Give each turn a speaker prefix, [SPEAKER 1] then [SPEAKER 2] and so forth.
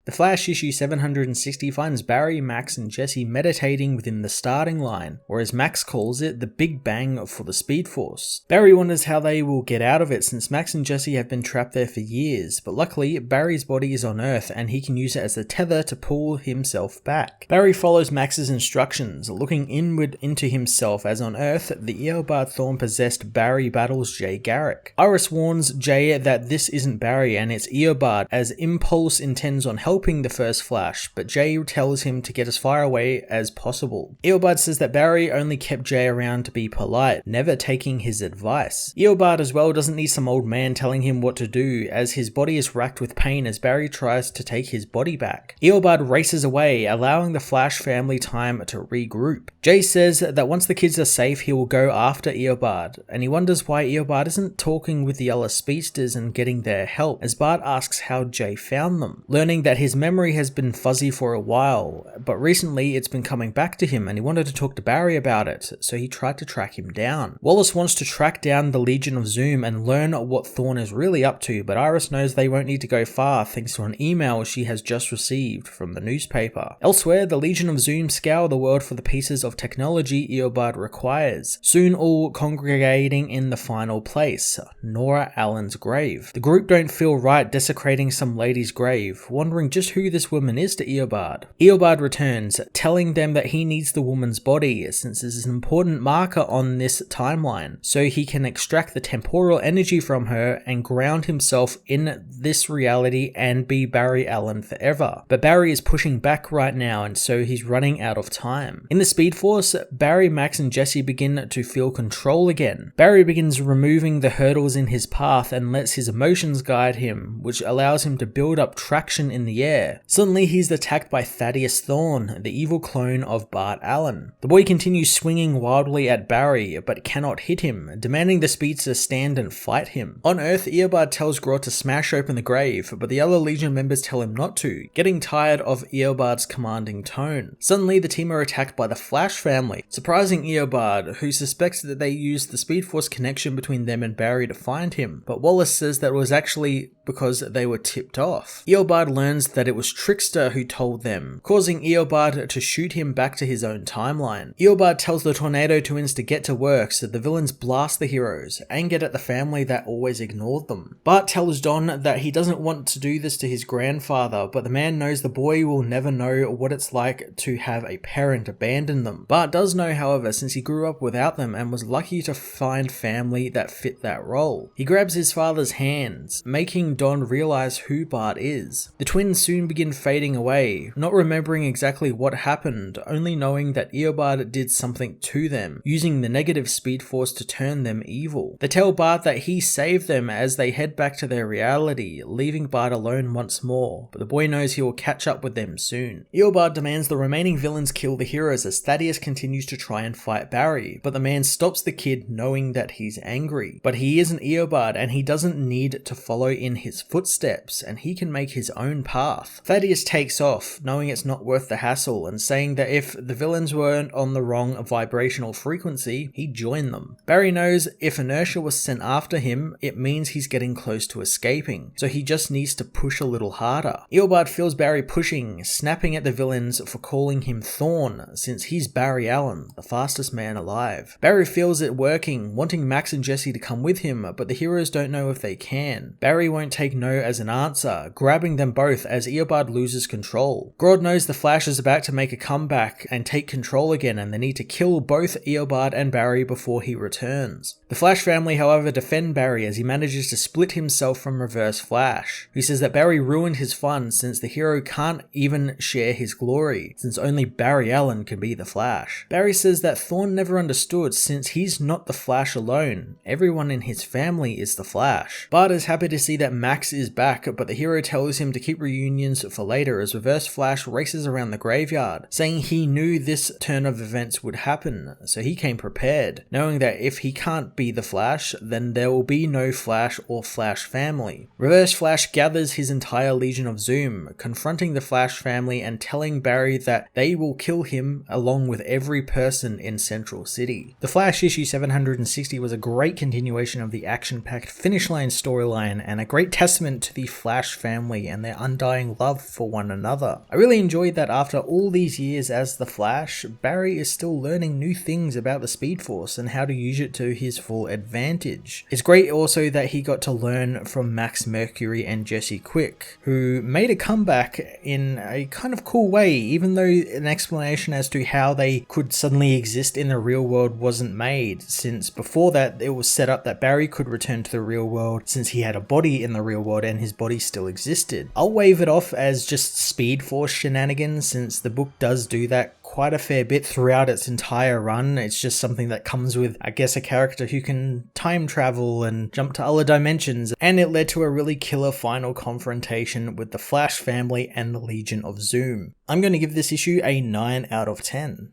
[SPEAKER 1] The Flash issue 760 finds Barry, Max, and Jesse meditating within the starting line, or as Max calls it, the Big Bang for the Speed Force. Barry wonders how they will get out of it since Max and Jesse have been trapped there for years, but luckily Barry's body is on Earth and he can use it as a tether to pull himself back. Barry follows Max's instructions, looking inward into himself as on Earth, the Eobard Thorn possessed Barry battles Jay Garrick. Iris warns Jay that this isn't Barry and it's Eobard, as Impulse intends on helping the first Flash, but Jay tells him to get as far away as possible. Eobard says that Barry only kept Jay around to be polite, never taking his advice. Eobard as well doesn't need some old man telling him what to do, as his body is racked with pain as Barry tries to take his body back. Eobard races away, allowing the Flash family time to regroup. Jay says that once the kids are safe, he will go after Eobard, and he wonders why Eobard isn't talking with the other speedsters and getting their help, as Bart asks how Jay found them, learning that his memory has been fuzzy for a while, but recently it's been coming back to him and he wanted to talk to Barry about it, so he tried to track him down. Wallace wants to track down the Legion of Zoom and learn what Thorn is really up to, but Iris knows they won't need to go far thanks to an email she has just received from the newspaper. Elsewhere, the Legion of Zoom scour the world for the pieces of technology Eobard requires, soon all congregating in the final place, Nora Allen's grave. The group don't feel right desecrating some lady's grave, wondering just who this woman is to Eobard. Eobard returns, telling them that he needs the woman's body since this is an important marker on this timeline, so he can extract the temporal energy from her and ground himself in this reality and be Barry Allen forever. But Barry is pushing back right now, and so he's running out of time. In the Speed Force, Barry, Max, and Jesse begin to feel control again. Barry begins removing the hurdles in his path and lets his emotions guide him, which allows him to build up traction in the air. Suddenly he's attacked by Thaddeus Thorn, the evil clone of Bart Allen. The boy continues swinging wildly at Barry, but cannot hit him, demanding the speedster stand and fight him. On Earth, Eobard tells Grodd to smash open the grave, but the other Legion members tell him not to, getting tired of Eobard's commanding tone. Suddenly the team are attacked by the Flash family, surprising Eobard, who suspects that they used the Speed Force connection between them and Barry to find him, but Wallace says that it was actually because they were tipped off. Eobard learns that it was Trickster who told them, causing Eobard to shoot him back to his own timeline. Eobard tells the Tornado Twins to get to work so the villains blast the heroes and get at the family that always ignored them. Bart tells Don that he doesn't want to do this to his grandfather, but the man knows the boy will never know what it's like to have a parent abandon them. Bart does know, however, since he grew up without them and was lucky to find family that fit that role. He grabs his father's hands, making Don realize who Bart is. The twins soon begin fading away, not remembering exactly what happened, only knowing that Eobard did something to them, using the negative Speed Force to turn them evil. They tell Bart that he saved them as they head back to their reality, leaving Bart alone once more, but the boy knows he will catch up with them soon. Eobard demands the remaining villains kill the heroes as Thaddeus continues to try and fight Barry, but the man stops the kid knowing that he's angry. But he isn't Eobard and he doesn't need to follow in his footsteps, and he can make his own path. Thaddeus takes off, knowing it's not worth the hassle, and saying that if the villains weren't on the wrong vibrational frequency, he'd join them. Barry knows if inertia was sent after him, it means he's getting close to escaping, so he just needs to push a little harder. Eobard feels Barry pushing, snapping at the villains for calling him Thorn, since he's Barry Allen, the fastest man alive. Barry feels it working, wanting Max and Jesse to come with him, but the heroes don't know if they can. Barry won't take no as an answer, grabbing them both as Eobard loses control. Grodd knows the Flash is about to make a comeback and take control again, and they need to kill both Eobard and Barry before he returns. The Flash family, however, defend Barry as he manages to split himself from Reverse Flash, who says that Barry ruined his fun since the hero can't even share his glory, since only Barry Allen can be the Flash. Barry says that Thorn never understood since he's not the Flash alone, everyone in his family is the Flash. Bart is happy to see that Max is back, but the hero tells him to keep reunions for later as Reverse Flash races around the graveyard, saying he knew this turn of events would happen, so he came prepared, knowing that if he can't be the Flash, then there will be no Flash or Flash family. Reverse Flash gathers his entire Legion of Zoom, confronting the Flash family and telling Barry that they will kill him along with every person in Central City. The Flash issue 760 was a great continuation of the action-packed Finish Line storyline and a great testament to the Flash family and their undying undying love for one another. I really enjoyed that after all these years as the Flash, Barry is still learning new things about the Speed Force and how to use it to his full advantage. It's great also that he got to learn from Max Mercury and Jesse Quick, who made a comeback in a kind of cool way, even though an explanation as to how they could suddenly exist in the real world wasn't made, since before that it was set up that Barry could return to the real world since he had a body in the real world and his body still existed. I'll wave it off as just Speed Force shenanigans, since the book does do that quite a fair bit throughout its entire run. It's just something that comes with, I guess, a character who can time travel and jump to other dimensions, and it led to a really killer final confrontation with the Flash family and the Legion of Zoom. I'm going to give this issue a 9 out of 10.